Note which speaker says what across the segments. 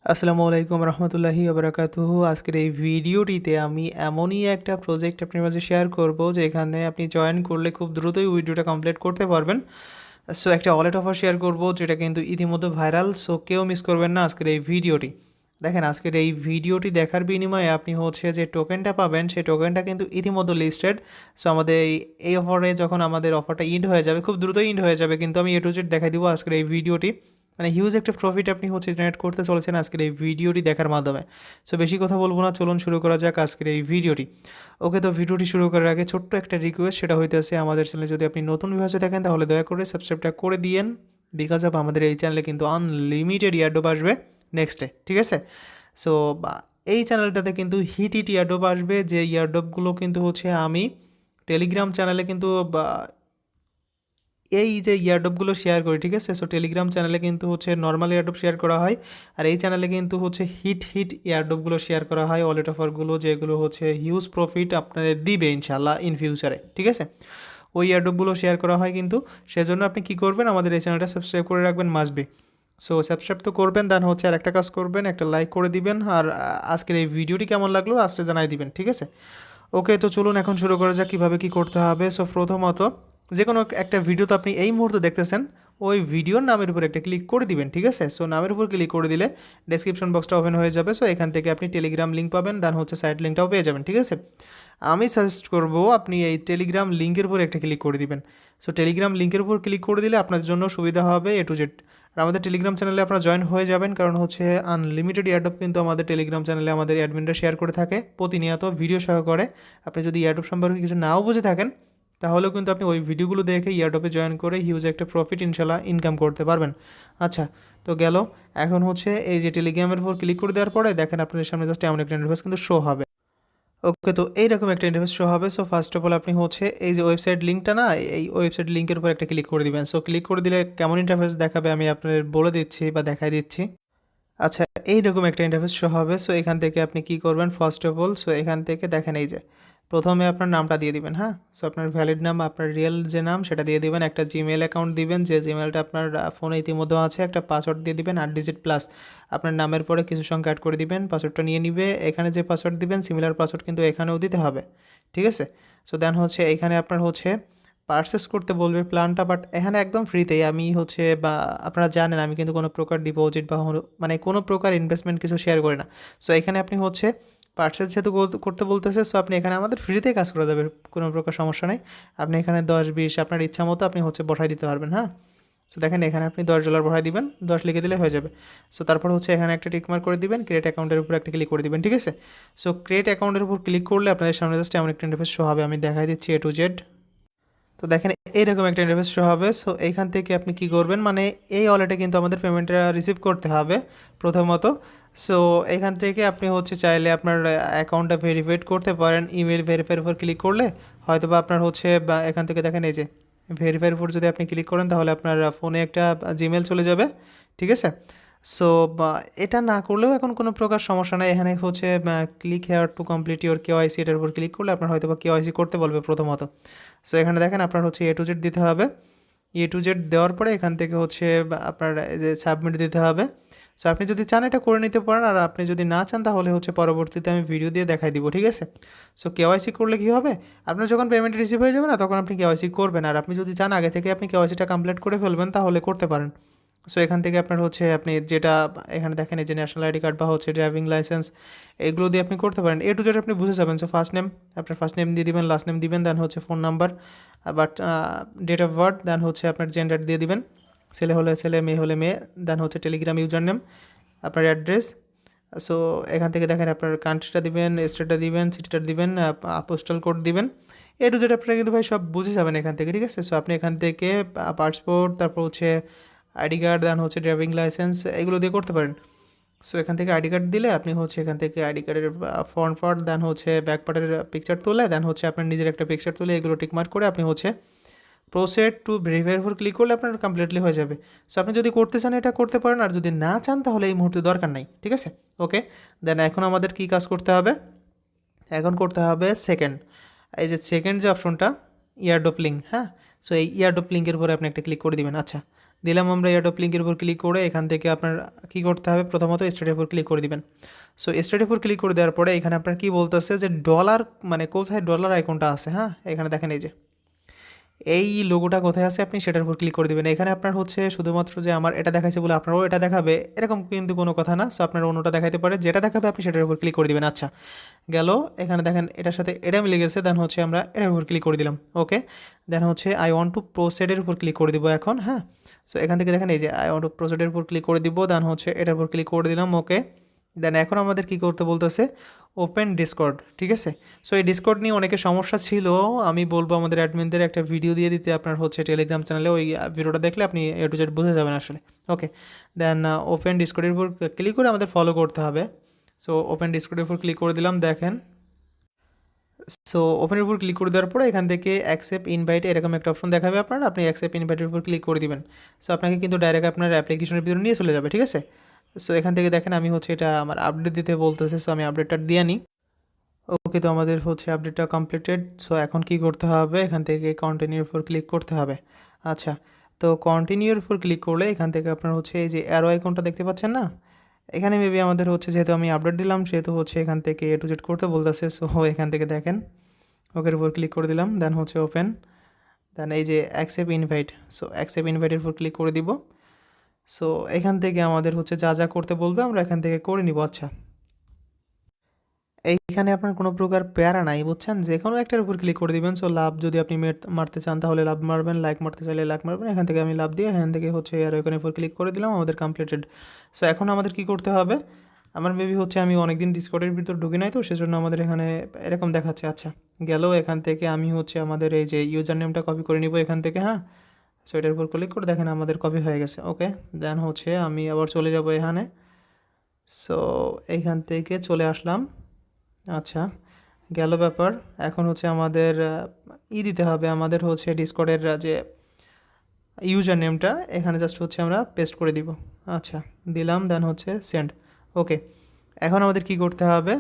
Speaker 1: আসসালামু আলাইকুম রহমতুল্লাহি ওবরাকাতুহু। আজকের এই ভিডিওটিতে আমি এমনই একটা প্রজেক্ট আপনার মাঝে শেয়ার করব যেখানে আপনি জয়েন করলে খুব দ্রুতই ভিডিওটা কমপ্লিট করতে পারবেন। সো একটা ওয়ালেট অফার শেয়ার করব যেটা কিন্তু ইতিমধ্যে ভাইরাল, সো কেউ মিস করবেন না আজকের এই ভিডিওটি। দেখেন, আজকের এই ভিডিওটি দেখার বিনিময়ে আপনি হচ্ছে যে টোকেনটা পাবেন, সেই টোকেনটা কিন্তু ইতিমধ্যে লিস্টেড। সো আমাদের এই অফারে যখন আমাদের অফারটা ইন্ড হয়ে যাবে, খুব দ্রুতই ইন্ড হয়ে যাবে, কিন্তু আমি এ টু জেড দেখাই দিব আজকের এই ভিডিওটি। মানে হিউজ একটা প্রফিট আপনি হচ্ছে জেনারেট করতে চলেছেন আজকের এই ভিডিওটি দেখার মাধ্যমে। সো বেশি কথা বলবো না, চলুন শুরু করা যাক আজকের এই ভিডিওটি। ওকে, তো ভিডিওটি শুরু করার আগে ছোট্ট একটা রিকোয়েস্ট, সেটা হইতেছে আমাদের চ্যানেলে যদি আপনি নতুন ভিউয়ার্স দেখেন তাহলে দয়া করে সাবস্ক্রাইবটা করে দিয়েন। বিকজ অফ আমাদের এই চ্যানেলে কিন্তু আনলিমিটেড ইয়ারড্রপ আসবে নেক্সটে, ঠিক আছে? সো এই চ্যানেলটাতে কিন্তু হিট হিট ইয়ারড্রপ আসবে, যে ইয়ারড্রপগুলো কিন্তু হচ্ছে আমি টেলিগ্রাম চ্যানেলে কিন্তু এই যে ইয়ারড্রপগুলো শেয়ার করি, ঠিক আছে? সো টেলিগ্রাম চ্যানেলে কিন্তু হচ্ছে নর্মাল ইয়ারড্রপ শেয়ার করা হয়, আর এই চ্যানেলে কিন্তু হচ্ছে হিট হিট ইয়ারড্রপগুলো শেয়ার করা হয়, ওয়ালেট অফারগুলো যেগুলো হচ্ছে হিউজ প্রফিট আপনাদের দিবে ইনশাল্লাহ ইন ফিউচারে, ঠিক আছে? ওই ইয়ারড্রপগুলো শেয়ার করা হয় কিন্তু। সেজন্য আপনি কী করবেন, আমাদের এই চ্যানেলটা সাবস্ক্রাইব করে রাখবেন, মাস্ট বি। সো সাবস্ক্রাইব তো করবেন, দেন হচ্ছে আর একটা কাজ করবেন, একটা লাইক করে দিবেন, আর আজকের এই ভিডিওটি কেমন লাগলো আজকে জানাই দিবেন, ঠিক আছে? ওকে, তো চলুন এখন শুরু করা যাক কীভাবে কী করতে হবে। সো প্রথমত যে কোনো একটা ভিডিও তো আপনি এই মুহূর্তে দেখতেছেন, ওই ভিডিওর নামের উপর একটা ক্লিক করে দিবেন, ঠিক আছে? সো নামের উপর ক্লিক করে দিলে ডেসক্রিপশন বক্সটা ওপেন হয়ে যাবে। সো এখান থেকে আপনি টেলিগ্রাম লিঙ্ক পাবেন, দেন হচ্ছে সাইট লিঙ্কটাও পেয়ে যাবেন, ঠিক আছে? আমি সাজেস্ট করব আপনি এই টেলিগ্রাম লিঙ্কের উপর একটা ক্লিক করে দিবেন। সো টেলিগ্রাম লিঙ্কের উপর ক্লিক করে দিলে আপনার জন্য সুবিধা হবে এ টু জেড। আর আমাদের টেলিগ্রাম চ্যানেলে আপনারা জয়েন হয়ে যাবেন, কারণ হচ্ছে আনলিমিটেড এয়ারড্রপ কিন্তু আমাদের টেলিগ্রাম চ্যানেলে আমাদের অ্যাডমিনরা শেয়ার করে থাকে প্রতিনিয়ত ভিডিও সহকারে। আপনি যদি এয়ারড্রপ সম্পর্কে কিছু নাও বুঝে থাকেন তাহলেও কিন্তু আপনি ওই ভিডিওগুলো দেখে এয়ারড্রপে জয়েন করে হিউজ একটা প্রফিট ইনশাল্লাহ ইনকাম করতে পারবেন। আচ্ছা, তো গেল। এখন হচ্ছে এই যে টেলিগ্রামের উপর ক্লিক করে দেওয়ার পরে দেখেন আপনাদের সামনে জাস্ট এমন একটা ইন্টারফেস কিন্তু শো হবে। ওকে, তো এইরকম একটা ইন্টারফেস শো হবে। সো ফার্স্ট অফ অল আপনি হচ্ছে এই যে ওয়েবসাইট লিঙ্কটা না, এই ওয়েবসাইট লিঙ্কের উপর একটা ক্লিক করে দিবেন। সো ক্লিক করে দিলে কেমন ইন্টারফেস দেখাবে আমি আপনাদের বলে দিচ্ছি বা দেখাই দিচ্ছি। আচ্ছা, এইরকম একটা ইন্টারফেস শো হবে। সো এখান থেকে আপনি কি করবেন, ফার্স্ট অফ অল সো এখান থেকে দেখেন এই যে প্রথমে আপনার নামটা দিয়ে দিবেন, হ্যাঁ? সো আপনার ভ্যালিড নাম, আপনার রিয়েল যে নাম সেটা দিয়ে দিবেন, একটা জিমেল অ্যাকাউন্ট দিবেন, যে জিমেলটা আপনার ফোনে ইতিমধ্যে আছে, একটা পাসওয়ার্ড দিয়ে দিবেন 8 ডিজিট প্লাস। আপনার নামের পরে কিছু সংখ্যা অ্যাড করে দিবেন, পাসওয়ার্ডটা নিয়ে নিবে। এখানে যে পাসওয়ার্ড দিবেন সিমিলার পাসওয়ার্ড কিন্তু এখানেও দিতে হবে, ঠিক আছে? সো দেন হচ্ছে এখানে আপনার হচ্ছে পারচেস করতে বলবে প্ল্যানটা, বাট এখানে একদম ফ্রিতেই আমি হচ্ছে, বা আপনারা জানেন আমি কিন্তু কোনো প্রকার ডিপোজিট বা মানে কোনো প্রকার ইনভেস্টমেন্ট কিছু শেয়ার করি না। সো এখানে আপনি হচ্ছে পারচেস যেহেতু করতে বলতেছে, সো আপনি এখানে আমাদের ফ্রিতেই কাজ করা যাবে, কোনো প্রকার সমস্যা নেই। আপনি এখানে 10-20 আপনার ইচ্ছা মতো আপনি হচ্ছে বসাই দিতে পারবেন, হ্যাঁ? সো দেখেন এখানে আপনি $10 বসাই দিবেন, 10 লিখে দিলে হয়ে যাবে। সো তারপর হচ্ছে এখানে একটা টিকমার্ক করে দিবেন, ক্রিয়েট অ্যাকাউন্টের উপর একটা ক্লিক করে দিবেন, ঠিক আছে? সো ক্রিয়েট অ্যাকাউন্টের উপর ক্লিক করলে আপনাদের সামনে জাস্ট এমন একটা ইন্টারফেস শো হবে, আমি দেখাই দিচ্ছি এ টু জেড। তো দেখেন এইরকম একটা ইন্টারফেস শো হবে। সো এইখান থেকে আপনি কি করবেন, মানে এই ওয়ালেটে কিন্তু আমাদের পেমেন্টটা রিসিভ করতে হবে প্রথমত। সো এখান থেকে আপনি হচ্ছে চাইলে আপনার অ্যাকাউন্টটা ভেরিফাইড করতে পারেন, ইমেল ভেরিফাইয়ের উপর ক্লিক করলে হয়তো বা আপনার হচ্ছে, বা এখান থেকে দেখেন এই যে ভেরিফাইয়ের উপর যদি আপনি ক্লিক করেন তাহলে আপনার ফোনে একটা জিমেল চলে যাবে, ঠিক আছে? সো এটা না করলেও এখন কোনো প্রকার সমস্যা নেই। এখানে হচ্ছে click here to complete your KYC, এটার উপর ক্লিক করলে আপনার হয়তো বা কেওয়াইসি করতে বলবে প্রথমত। সো এখানে দেখেন আপনার হচ্ছে এ টু জেড দিতে হবে। এ টু জেড দেওয়ার পরে এখান থেকে হচ্ছে আপনার এই যে সাবমিট দিতে হবে। সো আপনি যদি চান এটা করে নিতে পারেন, আর আপনি যদি না চান তাহলে হচ্ছে পরবর্তীতে আমি ভিডিও দিয়ে দেখাই দিব, ঠিক আছে? সো কেওয়াইসি করলে কী হবে, আপনার যখন পেমেন্ট রিসিভ হয়ে যাবে না তখন আপনি কেওয়াইসি করবেন, আর আপনি যদি চান আগে থেকে আপনি কেওয়াইসিটা কমপ্লিট করে ফেলবেন তাহলে করতে পারেন। সো এখান থেকে আপনার হচ্ছে আপনি যেটা এখানে দেখেন এই যে ন্যাশনাল আইডি কার্ড বা হচ্ছে ড্রাইভিং লাইসেন্স, এগুলো দিয়ে আপনি করতে পারেন। এ টু জেড আপনি বুঝে যাবেন। সো ফার্স্ট নেম, আপনার ফার্স্ট নেম দিয়ে দিবেন, লাস্ট নেম দিবেন, দেন হচ্ছে phone number, but date of birth, then হচ্ছে আপনার জেন্ডার দিয়ে দিবেন, ছেলে হলে ছেলে, মেয়ে হলে মেয়ে, দেন হচ্ছে টেলিগ্রাম ইউজার নেম, আপনার অ্যাড্রেস। সো এখান থেকে দেখেন আপনার কান্ট্রিটা দিবেন, স্টেটটা দিবেন, সিটিটা দিবেন, পোস্টাল কোড দিবেন। এ টু জেড আপনারা কিন্তু ভাই সব বুঝে যাবেন এখান থেকে, ঠিক আছে? সো আপনি এখান থেকে পাসপোর্ট, তারপর হচ্ছে আইডি কার্ড, দেন হচ্ছে ড্রাইভিং লাইসেন্স, এগুলো দিয়ে করতে পারেন। সো এখান থেকে আইডি কার্ড দিলে আপনি হচ্ছে এখান থেকে আইডি কার্ডের ফ্রন্ট পার্ট, দেন হচ্ছে ব্যাক পার্টের পিকচার তুলে, দেন হচ্ছে আপনার নিজের একটা পিকচার তুলে এগুলো টিকমার্ক করে আপনি হচ্ছে প্রোসেড টু ভেরিফাইয়ের উপর ক্লিক করলে আপনার কমপ্লিটলি হয়ে যাবে। সো আপনি যদি করতে চান এটা করতে পারেন, আর যদি না চান তাহলে এই মুহূর্তে দরকার নাই, ঠিক আছে? ওকে, দেন এখন আমাদের কী কাজ করতে হবে, এখন করতে হবে সেকেন্ড, এই যে সেকেন্ড যে অপশনটা ইয়ারড্রপ লিঙ্ক, হ্যাঁ? সো এই ইয়ারড্রপ লিঙ্কের উপরে আপনি একটা ক্লিক করে দিবেন। আচ্ছা, দিলাম আমরা এয়ারড্রপ লিঙ্কের উপর ক্লিক করে এখান থেকে আপনার কী করতে হবে, প্রথমত স্টার্টের উপর ক্লিক করে দিবেন। সো স্টার্টের উপর ক্লিক করে দেওয়ার পরে এখানে আপনার কী বলতেছে যে ডলার, মানে কোথায় ডলার আইকনটা আছে, হ্যাঁ এখানে দেখেন এই যে এই লোগোটা কোথায় আছে আপনি সেটার উপর ক্লিক করে দেবেন। এখানে আপনার হচ্ছে শুধুমাত্র যে আমার এটা দেখাইছে বলে আপনারও এটা দেখাবে এরকম কিন্তু কোনো কথা না। সো আপনার অন্যটা দেখাইতে পারে, যেটা দেখাবে আপনি সেটার উপর ক্লিক করে দিবেন। আচ্ছা গেল, এখানে দেখেন এটার সাথে এটা মিলে গেছে, দেন হচ্ছে আমরা এটার উপর ক্লিক করে দিলাম। ওকে, দেন হচ্ছে আই ওয়ান্ট টু প্রোসিডের উপর ক্লিক করে দিব এখন। হ্যাঁ, সো এখান থেকে দেখেন এই যে আই ওয়ান্ট টু প্রোসিডের উপর ক্লিক করে দিব, দেন হচ্ছে এটার উপর ক্লিক করে দিলাম। ওকে, দেন এখন আমাদের কী করতে বলতেছে, ওপেন ডিসকর্ড। ঠিক আছে, সো এই ডিসকর্ড নিয়ে অনেকের সমস্যা ছিল, আমি বলবো আমাদের অ্যাডমিনদের একটা ভিডিও দিয়ে দিতে আপনার হচ্ছে টেলিগ্রাম চ্যানেলে, ওই ভিডিওটা দেখলে আপনি এ টু জেড বুঝে যাবেন আসলে। ওকে, দেন ওপেন ডিসকর্ডের উপর ক্লিক করে আমাদের ফলো করতে হবে। সো ওপেন ডিসকর্ডের উপর ক্লিক করে দিলাম, দেখেন। সো ওপেনের উপর ক্লিক করে দেওয়ার পরে এখান থেকে অ্যাকসেপ্ট ইনভাইট এরকম একটা অপশন দেখাবে আপনার, আপনি অ্যাকসেপ্ট ইনভাইটের উপর ক্লিক করে দিবেন। সো আপনাকে কিন্তু ডাইরেক্ট আপনার অ্যাপ্লিকেশনের ভিতরে নিয়ে চলে যাবে। ঠিক আছে, সো এখান থেকে দেখেন আমি হচ্ছে এটা আমার আপডেট দিতে বলতেছে, সো আমি আপডেটটা দিয়ে নিই। ওকে, তো আমাদের হচ্ছে আপডেটটা কমপ্লিটেড। সো এখন কি করতে হবে, এখান থেকে কন্টিনিউর উপর ক্লিক করতে হবে। আচ্ছা, তো কন্টিনিউর উপর ক্লিক করলে এখান থেকে আপনার হচ্ছে এই যে অ্যারো আইকনটা দেখতে পাচ্ছেন না, এখানে মেবি আমাদের হচ্ছে যেহেতু আমি আপডেট দিলাম সেহেতু হচ্ছে এখান থেকে এ টু জেড করতে বলতেছে। সো এখান থেকে দেখেন ওকের উপর ক্লিক করে দিলাম, দেন হচ্ছে ওপেন, দেন এই যে অ্যাকসেপ্ট ইনভাইট, সো অ্যাকসেপ্ট ইনভাইটের উপর ক্লিক করে দিব। সো এখান থেকে আমাদের হচ্ছে যা যা করতে বলবে আমরা এখান থেকে করে নিব। আচ্ছা, এইখানে আপনার কোনো প্রকার প্যারা নাই, বুঝছেন, যে কোনো একটার উপর ক্লিক করে দিবেন। সো লাভ যদি আপনি মারতে চান তাহলে লাভ মারবেন, লাইক মারতে চাইলে লাইক মারবেন। এখান থেকে আমি লাভ দিয়ে এখান থেকে হচ্ছে আর ওখানে উপর ক্লিক করে দিলাম, আমাদের কমপ্লিটেড। সো এখন আমাদের কি করতে হবে, আমার মেবি হচ্ছে আমি অনেকদিন ডিসকর্ডের ভিতর ঢুকি নাই, তো সেজন্য আমাদের এখানে এরকম দেখাচ্ছে। আচ্ছা গেল, এখান থেকে আমি হচ্ছে আমাদের এই যে ইউজার নেমটা কপি করে নিব এখান থেকে। হ্যাঁ, সো এটার উপর ক্লিক করে দেখেন আমাদের কপি হয়ে গেছে। ওকে, দেন হচ্ছে আমি আবার চলে যাব এখানে। সো এইখান থেকে চলে আসলাম। আচ্ছা গেল ব্যাপার, এখন হচ্ছে আমাদের দিতে হবে, আমাদের হচ্ছে ডিসকর্ডের যে ইউজার নেমটা এখানে জাস্ট হচ্ছে আমরা পেস্ট করে দিব। আচ্ছা দিলাম, দেন হচ্ছে সেন্ড। ওকে, এখন আমাদের কি করতে হবে,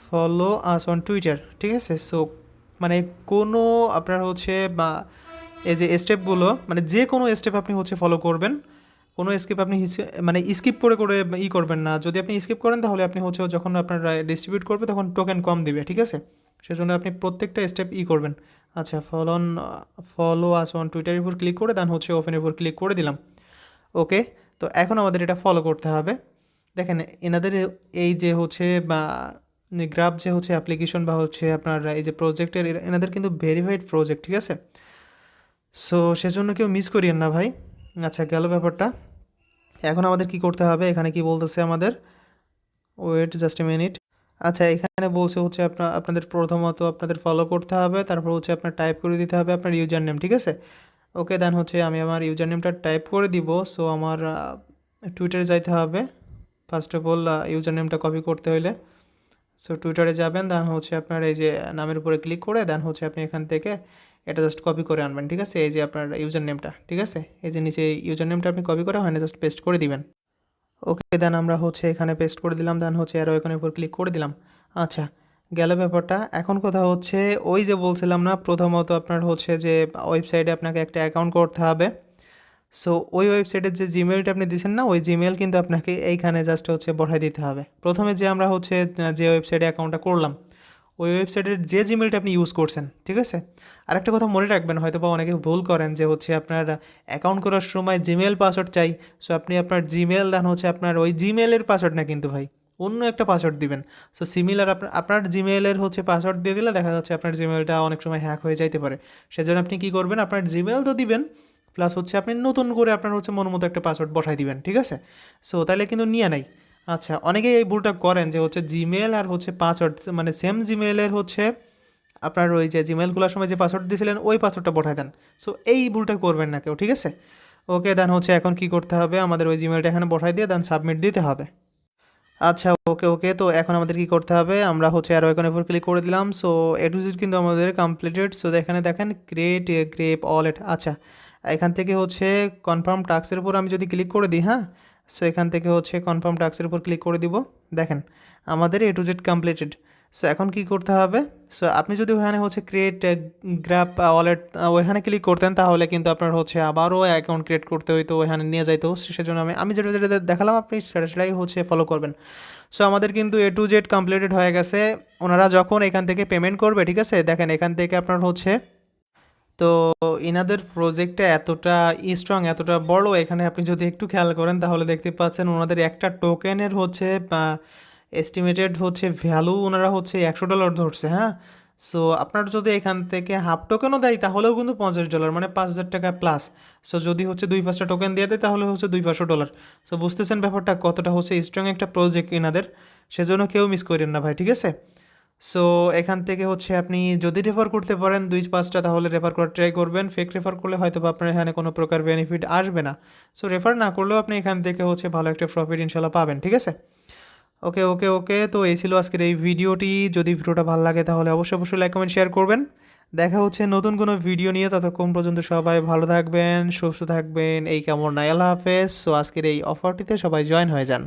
Speaker 1: ফলো আস অন টুইটার। ঠিক আছে, সো মানে কোনো আপনার হচ্ছে বা এই যে স্টেপগুলো, মানে যে কোনো স্টেপ আপনি হচ্ছে ফলো করবেন, কোনো স্কিপ আপনি মানে স্কিপ করে করে করবেন না। যদি আপনি স্কিপ করেন তাহলে আপনি হচ্ছে যখন আপনার ডিস্ট্রিবিউট করবে তখন টোকেন কম দিবে। ঠিক আছে, সেজন্য আপনি প্রত্যেকটা স্টেপ করবেন। আচ্ছা, ফলো আস অন টুইটারের উপর ক্লিক করে দেন হচ্ছে ওপেনের উপর ক্লিক করে দিলাম। ওকে, তো এখন আমাদের এটা ফলো করতে হবে। দেখেন এনাদের এই যে হচ্ছে বা গ্রাফ যে হচ্ছে অ্যাপ্লিকেশন বা হচ্ছে আপনার এই যে প্রজেক্টের, এনাদের কিন্তু ভেরিফাইড প্রজেক্ট। ঠিক আছে, সো সেজন্য কেউ মিস করিয়েন না ভাই। আচ্ছা গেল ব্যাপারটা, এখন আমাদের কি করতে হবে, এখানে কি বলতেছে আমাদের, ওয়েট জাস্ট এ মিনিট। আচ্ছা, এখানে বলছে হচ্ছে আপনাদের প্রথমত আপনাদের ফলো করতে হবে, তারপর হচ্ছে আপনার টাইপ করে দিতে হবে আপনার ইউজার নেম। ঠিক আছে, ওকে, দেন হচ্ছে আমি আমার ইউজার নেমটা টাইপ করে দিব। সো আমার টুইটারে যাইতে হবে ফার্স্ট অফ অল, ইউজার নেমটা কপি করতে হইলে। সো টুইটারে যাবেন, দেন হচ্ছে আপনার এই যে নামের উপরে ক্লিক করে দেন হচ্ছে আপনি এখান থেকে এটা জাস্ট কপি করে আনবেন। ঠিক আছে, এই যে আপনার ইউজার নেমটা, ঠিক আছে, এই যে নিচে ইউজার নেমটা আপনি কপি করে হয় না জাস্ট পেস্ট করে দিবেন। ওকে, দেন আমরা হচ্ছে এখানে পেস্ট করে দিলাম, দেন হচ্ছে আরও এখানে উপর ক্লিক করে দিলাম। আচ্ছা গেল ব্যাপারটা, এখন কথা হচ্ছে ওই যে বলছিলাম না প্রথমত আপনার হচ্ছে যে ওয়েবসাইটে আপনাকে একটা অ্যাকাউন্ট করতে হবে। সো ওই ওয়েবসাইটের যে জিমেলটা আপনি দিয়েছেন না, ওই জিমেল কিন্তু আপনাকে এইখানে জাস্ট হচ্ছে বসাই দিতে হবে। প্রথমে যে আমরা হচ্ছে যে ওয়েবসাইটে অ্যাকাউন্টটা করলাম ওই ওয়েবসাইটের যে জিমেলটা আপনি ইউজ করছেন। ঠিক আছে, আরেকটা কথা মনে রাখবেন, হয়তো বা অনেকে ভুল করেন যে হচ্ছে আপনার অ্যাকাউন্ট করার সময় জিমেল পাসওয়ার্ড চাই। সো আপনি আপনার জিমেল দেন হচ্ছে আপনার ওই জিমেলের পাসওয়ার্ড না কিন্তু ভাই, অন্য একটা পাসওয়ার্ড দিবেন। সো সিমিলার আপনার জিমেলের হচ্ছে পাসওয়ার্ড দিয়ে দিলে দেখা যাচ্ছে আপনার জিমেলটা অনেক সময় হ্যাক হয়ে যাইতে পারে। সেজন্য আপনি কী করবেন, আপনার জিমেল তো দিবেন, প্লাস হচ্ছে আপনি নতুন করে আপনার হচ্ছে মন মতো একটা পাসওয়ার্ড বসাই দিবেন। ঠিক আছে, সো তাহলে কিন্তু নিয়ে নেই। আচ্ছা, অনেকে এই ভুলটা করেন যে হচ্ছে জিমেল আর হচ্ছে পাসওয়ার্ড মানে সেম জিমেলের হচ্ছে আপনার ওই যে জিমেলগুলোর সময় যে পাসওয়ার্ড দিয়েছিলেন ওই পাসওয়ার্ডটা পাঠায় দেন। সো এই ভুলটা করবেন না কেউ। ঠিক আছে, ওকে, দেন হচ্ছে এখন কি করতে হবে, আমাদের ওই জিমেলটা এখানে বসাই দিয়ে দেন সাবমিট দিতে হবে। আচ্ছা ওকে ওকে, তো এখন আমাদের কি করতে হবে, আমরা হচ্ছে আরও এখানে উপর ক্লিক করে দিলাম। সো এ টু জেড কিন্তু আমাদের কমপ্লিটেড। সো এখানে দেখেন ক্রিয়েট এ গ্রেপ ওয়ালেট। আচ্ছা, এখান থেকে হচ্ছে কনফার্ম টাস্কের উপর আমি যদি ক্লিক করে দিই, হ্যাঁ, সো এখান থেকে হচ্ছে কনফার্ম টাস্কের উপর ক্লিক করে দিব। দেখেন আমাদের এ টু জেড কমপ্লিটেড। সো এখন কি করতে হবে? সো আপনি যদি ওখানে হচ্ছে ক্রিয়েট গ্রাফ ওয়ালেট ওইখানে ক্লিক করতেন তাহলে কিন্তু আপনার হচ্ছে আবারও অ্যাকাউন্ট ক্রিয়েট করতে হইতো, ওইখানে নিয়ে যাইতো। সেজন্য আমি যেটা দেখালাম আপনি সেটাই হচ্ছে ফলো করবেন। সো আমাদের কিন্তু A to Z কমপ্লিটেড হয়ে গেছে। ওনারা যখন এখান থেকে পেমেন্ট করবে, ঠিক আছে? দেখেন এখান থেকে আপনার হচ্ছে, তো ইনাদের প্রজেক্টটা এতটা স্ট্রং, এতটা বড়, এখানে আপনি যদি একটু খেয়াল করেন তাহলে দেখতে পাচ্ছেন ওনাদের একটা টোকেনের হচ্ছে এস্টিমেটেড হচ্ছে ভ্যালু ওনারা হচ্ছে $100 ধরছে, হ্যাঁ? সো আপনার যদি এখান থেকে হাফ টোকেনও দেয় তাহলেও কিন্তু $50, মানে $5,000 প্লাস। সো যদি হচ্ছে 2-5টা টোকেন দিয়ে দেয় তাহলে হচ্ছে $200। সো বুঝতেছেন ব্যাপারটা কতটা হচ্ছে স্ট্রং একটা প্রজেক্ট এনাদের। সেজন্য কেউ মিস করেন না ভাই, ঠিক আছে? সো এখান থেকে হচ্ছে আপনি যদি রেফার করতে পারেন 2-5টা তাহলে রেফার করার ট্রাই করবেন। ফেক রেফার করলে হয়তো বা আপনার এখানে কোনো প্রকার বেনিফিট আসবে না। সো রেফার না করলেও আপনি এখান থেকে হচ্ছে ভালো একটা প্রফিট ইনশাল্লাহ পাবেন, ঠিক আছে? ওকে, ওকে, ওকে। তো এই ছিল আজকের এই ভিডিওটি। যদি ভিডিওটা ভালো লাগে তাহলে অবশ্যই লাইক, কমেন্ট, শেয়ার করবেন। দেখা হচ্ছে নতুন কোনো ভিডিও নিয়ে। ততক্ষণ পর্যন্ত সবাই ভালো থাকবেন, সুস্থ থাকবেন। এই কেমন নাই, আল্লাহ হাফেজ। সো আজকের এই অফারটিতে সবাই জয়েন হয়ে যান।